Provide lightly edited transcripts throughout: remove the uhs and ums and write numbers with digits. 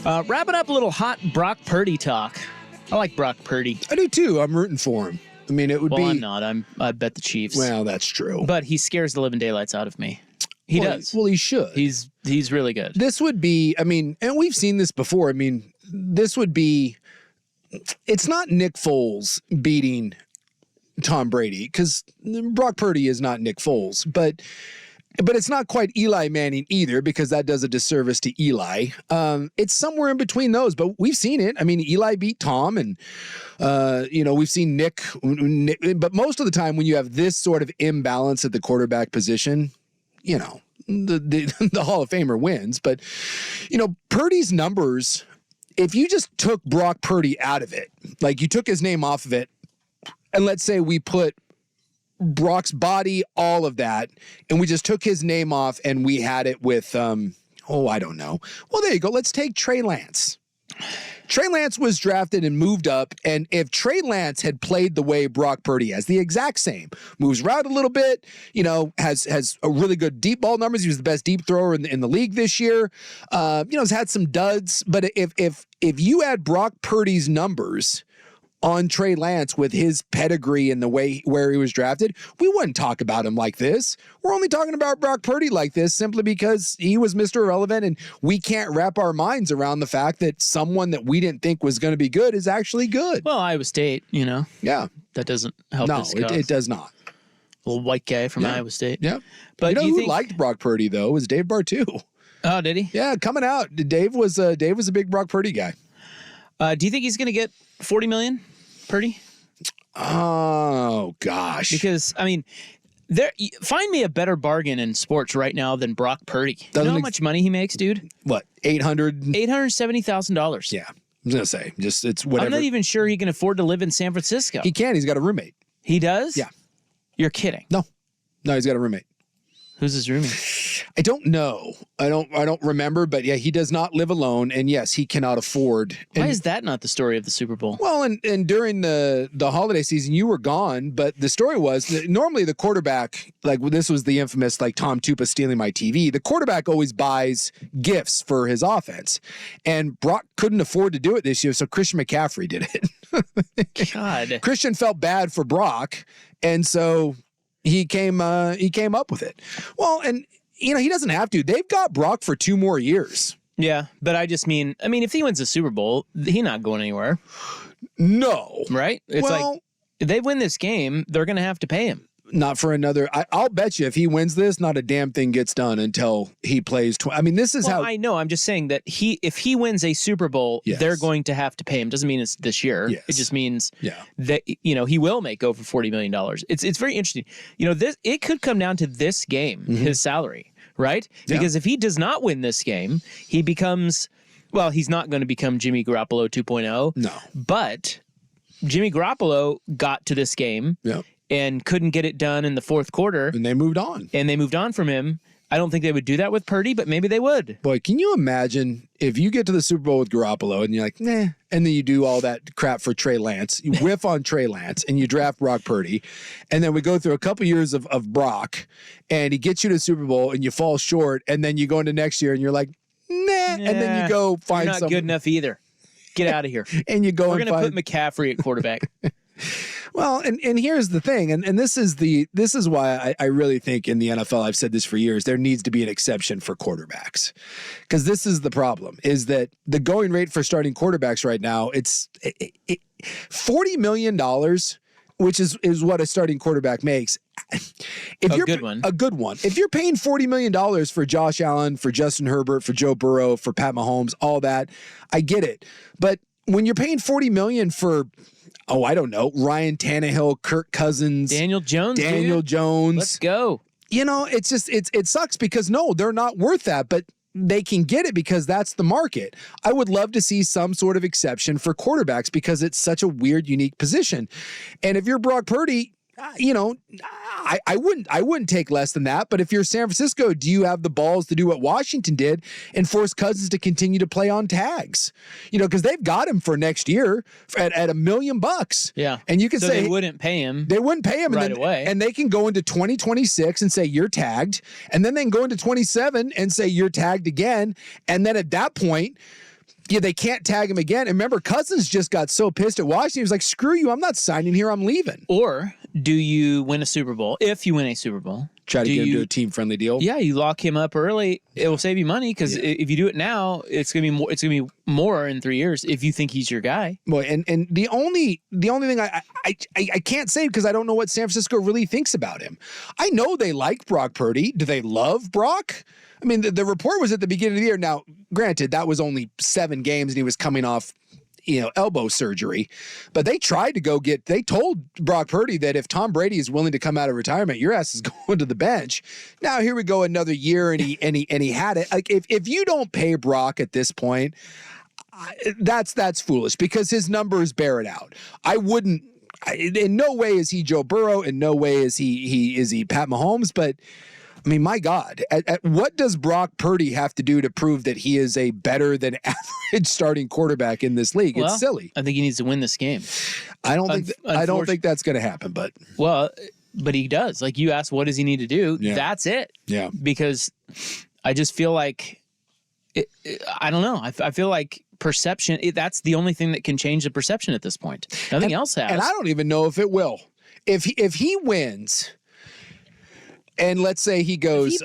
Wrapping up a little hot Brock Purdy talk. I like Brock Purdy. I do too. I'm rooting for him. I mean, it would be. Well, I'm not. I bet the Chiefs. Well, that's true. But he scares the living daylights out of me. He does. Well, he should. He's really good. This would be, I mean, and we've seen this before. I mean, this would be, it's not Nick Foles beating Tom Brady, because Brock Purdy is not Nick Foles, but it's not quite Eli Manning either, because that does a disservice to Eli. It's somewhere in between those, but we've seen it. I mean, Eli beat Tom, and we've seen Nick, but most of the time when you have this sort of imbalance at the quarterback position, the Hall of Famer wins. But Purdy's numbers, if you just took Brock Purdy out of it, like you took his name off of it, and let's say we put Brock's body, all of that, and we just took his name off and we had it with, I don't know. Well, there you go. Let's take Trey Lance. Trey Lance was drafted and moved up, and if Trey Lance had played the way Brock Purdy has, the exact same, moves around a little bit, has a really good deep ball numbers. He was the best deep thrower in the league this year. Has had some duds, but if you had Brock Purdy's numbers on Trey Lance with his pedigree and the way where he was drafted, we wouldn't talk about him like this. We're only talking about Brock Purdy like this simply because he was Mr. Irrelevant, and we can't wrap our minds around the fact that someone that we didn't think was going to be good is actually good. Well, Iowa State, Yeah. That doesn't help. No, it does not. A little white guy from Iowa State. Yeah. But who liked Brock Purdy, though, was Dave Bartu. Oh, did he? Yeah, coming out. Dave was a big Brock Purdy guy. Do you think he's going to get $40 million, Purdy? Oh, gosh. Because, I mean, find me a better bargain in sports right now than Brock Purdy. You know how much money he makes, dude? What, $870,000. Yeah, I was going to say, it's whatever. I'm not even sure he can afford to live in San Francisco. He can. He's got a roommate. He does? Yeah. You're kidding. No, he's got a roommate. Who's his roommate? I don't know. I don't remember, but yeah, he does not live alone, and yes, he cannot afford. Why is that not the story of the Super Bowl? Well, and during the holiday season, you were gone, but the story was that normally the quarterback, like this was the infamous like Tom Tupa stealing my TV. The quarterback always buys gifts for his offense, and Brock couldn't afford to do it this year, so Christian McCaffrey did it. God, Christian felt bad for Brock, and so he came up with it. Well, and he doesn't have to. They've got Brock for 2 more years. Yeah, but I mean, if he wins the Super Bowl, he's not going anywhere. No. Right? It's like, if they win this game, they're going to have to pay him. Not for another. I'll bet you if he wins this, not a damn thing gets done until he plays. This is how. I know. I'm just saying that if he wins a Super Bowl, they're going to have to pay him. Doesn't mean it's this year. Yes. It just means that he will make over $40 million. It's very interesting. It could come down to this game, his salary, right? Yeah. Because if he does not win this game, he becomes. Well, he's not going to become Jimmy Garoppolo 2.0. No, but Jimmy Garoppolo got to this game. Yeah. And couldn't get it done in the fourth quarter. And they moved on. And they moved on from him. I don't think they would do that with Purdy, but maybe they would. Boy, can you imagine if you get to the Super Bowl with Garoppolo and you're like, nah, and then you do all that crap for Trey Lance, you whiff on Trey Lance, and you draft Brock Purdy, and then we go through a couple years of Brock, and he gets you to the Super Bowl, and you fall short, and then you go into next year, and you're like, nah, and then you go find you're not good enough either. Get out of here. And you go We're going to put McCaffrey at quarterback. Well, and here's the thing, and this is why I really think in the NFL, I've said this for years, there needs to be an exception for quarterbacks, because this is the problem, is that the going rate for starting quarterbacks right now, it's $40 million, which is what a starting quarterback makes. A good one. If you're paying $40 million for Josh Allen, for Justin Herbert, for Joe Burrow, for Pat Mahomes, all that, I get it. But when you're paying $40 million for, I don't know, Ryan Tannehill, Kirk Cousins, Daniel Jones, let's go. It's just it sucks because no, they're not worth that, but they can get it because that's the market. I would love to see some sort of exception for quarterbacks because it's such a weird, unique position. And if you're Brock Purdy, I wouldn't take less than that. But if you're San Francisco, do you have the balls to do what Washington did and force Cousins to continue to play on tags? Because they've got him for next year at $1 million. Yeah. And you can say they wouldn't pay him. They wouldn't pay him right away. And they can go into 2026 and say you're tagged. And then they can go into 27 and say you're tagged again. And then at that point, Yeah, they can't tag him again. And remember, Cousins just got so pissed at Washington. He was like, screw you. I'm not signing here. I'm leaving. Or do you win a Super Bowl? If you win a Super Bowl. Try to get him to a team-friendly deal. Yeah, you lock him up early. It will save you money because if you do it now, it's gonna be more. It's gonna be more in 3 years if you think he's your guy. Boy, and the only thing I can't say because I don't know what San Francisco really thinks about him. I know they like Brock Purdy. Do they love Brock? I mean, the report was at the beginning of the year. Now, granted, that was only 7 games, and he was coming off, elbow surgery. But they tried to they told Brock Purdy that if Tom Brady is willing to come out of retirement, your ass is going to the bench. Now, here we go, another year, and he had it. Like, if you don't pay Brock at this point, that's foolish because his numbers bear it out. In no way is he Joe Burrow. In no way is he Pat Mahomes, but I mean, my God, what does Brock Purdy have to do to prove that he is a better than average starting quarterback in this league? It's silly. I think he needs to win this game. I don't think that's going to happen, but he does. Like you asked, what does he need to do? Yeah. That's it. Yeah. Because I just feel like I don't know. I feel like perception. That's the only thing that can change the perception at this point. Nothing else has. And I don't even know if it will. If he wins. And let's say he goes... If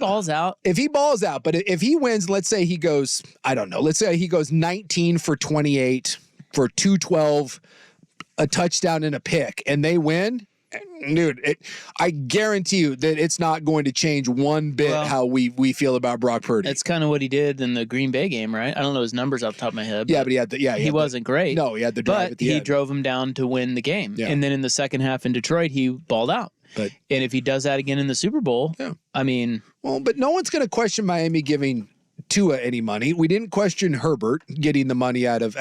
he balls out. But if he wins, let's say he goes, I don't know, let's say he goes 19 for 28 for 212, a touchdown and a pick, and they win, dude, I guarantee you that it's not going to change one bit how we feel about Brock Purdy. That's kind of what he did in the Green Bay game, right? I don't know his numbers off the top of my head. Yeah, but he had he wasn't great. No, he had the drive at the end. He drove him down to win the game. Yeah. And then in the second half in Detroit, he balled out. And if he does that again in the Super Bowl, I mean... Well, but no one's going to question Miami giving Tua any money. We didn't question Herbert getting the money out of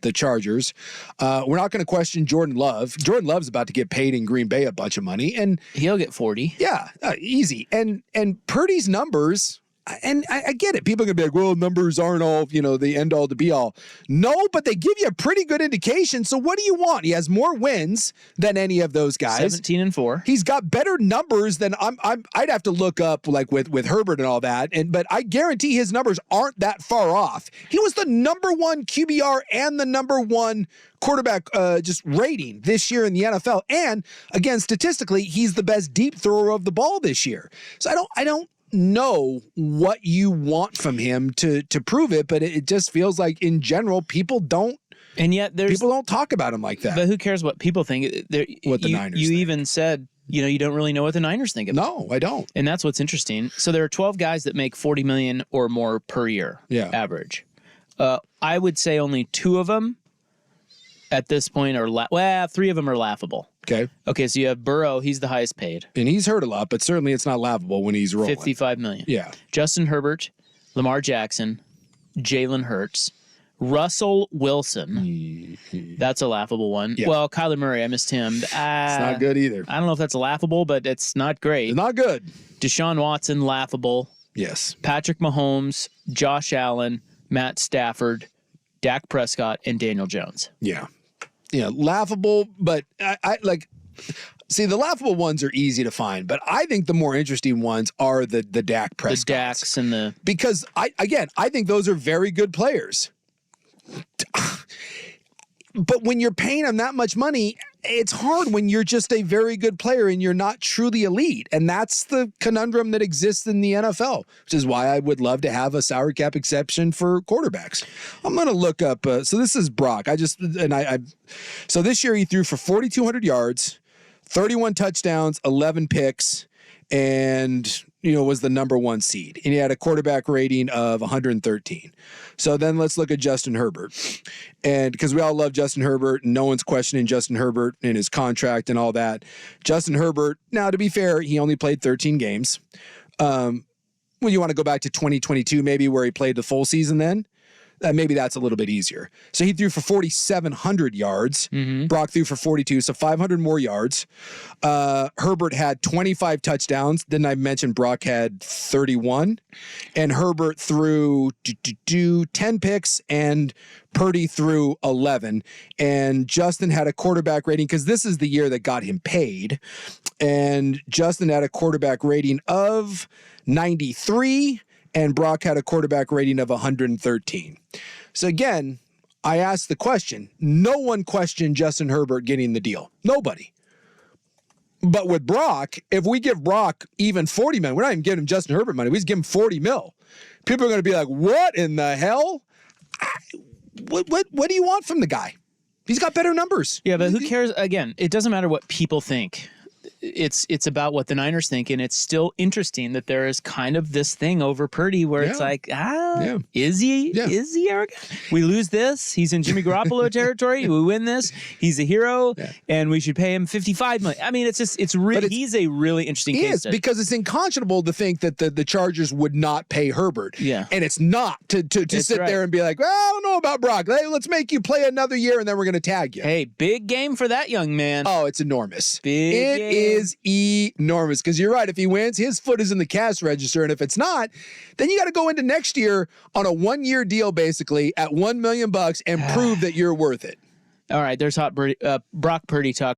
the Chargers. We're not going to question Jordan Love. Jordan Love's about to get paid in Green Bay a bunch of money. And he'll get 40. Yeah, easy. And Purdy's numbers... And I get it. People are going to be like, well, numbers aren't all, the end all to be all. No, but they give you a pretty good indication. So what do you want? He has more wins than any of those guys. 17-4. He's got better numbers than I'd have to look up like with Herbert and all that. But I guarantee his numbers aren't that far off. He was the number 1 QBR and the number 1 quarterback just rating this year in the NFL. And again, statistically, he's the best deep thrower of the ball this year. So I don't know what you want from him to prove it, but it just feels like in general people don't talk about him like that. But who cares what people think? What the Niners think. Even said you don't really know what the Niners think about it. No, I don't. And that's what's interesting. So there are 12 guys that make $40 million or more per year average. I would say only 2 of them at this point are 3 of them are laughable. Okay, so you have Burrow. He's the highest paid. And he's hurt a lot, but certainly it's not laughable when he's rolling. $55 million. Yeah. Justin Herbert, Lamar Jackson, Jalen Hurts, Russell Wilson. That's a laughable one. Yeah. Well, Kyler Murray, I missed him. It's not good either. I don't know if that's laughable, but it's not great. It's not good. Deshaun Watson, laughable. Yes. Patrick Mahomes, Josh Allen, Matt Stafford, Dak Prescott, and Daniel Jones. Yeah. Yeah, laughable, but I see the laughable ones are easy to find, but I think the more interesting ones are the Dak Prescotts. The Daks and because I think those are very good players. But when you're paying them that much money, it's hard when you're just a very good player and you're not truly elite. And that's the conundrum that exists in the NFL, which is why I would love to have a salary cap exception for quarterbacks. I'm going to look up. So this is Brock. So this year he threw for 4,200 yards, 31 touchdowns, 11 picks, and was the number 1 seed. And he had a quarterback rating of 113. So then let's look at Justin Herbert. And because we all love Justin Herbert, and no one's questioning Justin Herbert and his contract and all that. Justin Herbert, now to be fair, he only played 13 games. Well, you want to go back to 2022 maybe where he played the full season then? Maybe that's a little bit easier. So he threw for 4,700 yards. Mm-hmm. Brock threw for 42, so 500 more yards. Herbert had 25 touchdowns. Didn't I mention Brock had 31? And Herbert threw 10 picks, and Purdy threw 11. And Justin had a quarterback rating, because this is the year that got him paid. And Justin had a quarterback rating of 93. And Brock had a quarterback rating of 113. So again, I asked the question. No one questioned Justin Herbert getting the deal. Nobody. But with Brock, if we give Brock even $40 million, we're not even giving him Justin Herbert money. We just give him $40 million. People are going to be like, what in the hell? What do you want from the guy? He's got better numbers. Yeah, but who cares? Again, it doesn't matter what people think. It's about what the Niners think, and it's still interesting that there is kind of this thing over Purdy where it's like, is he? Yeah. Is he arrogant? We lose this, he's in Jimmy Garoppolo territory. We win this, he's a hero, and we should pay him $55 million. I mean, he's a really interesting case. He is, because it's unconscionable to think that the Chargers would not pay Herbert. Yeah, and it's not to sit there and be like, well, I don't know about Brock. Let's make you play another year, and then we're going to tag you. Hey, big game for that young man. Oh, it's enormous. It is enormous, because you're right. If he wins, his foot is in the cash register, and if it's not, then you got to go into next year on a 1-year deal, basically at $1 million, and prove that you're worth it. All right, there's Brock Purdy talk.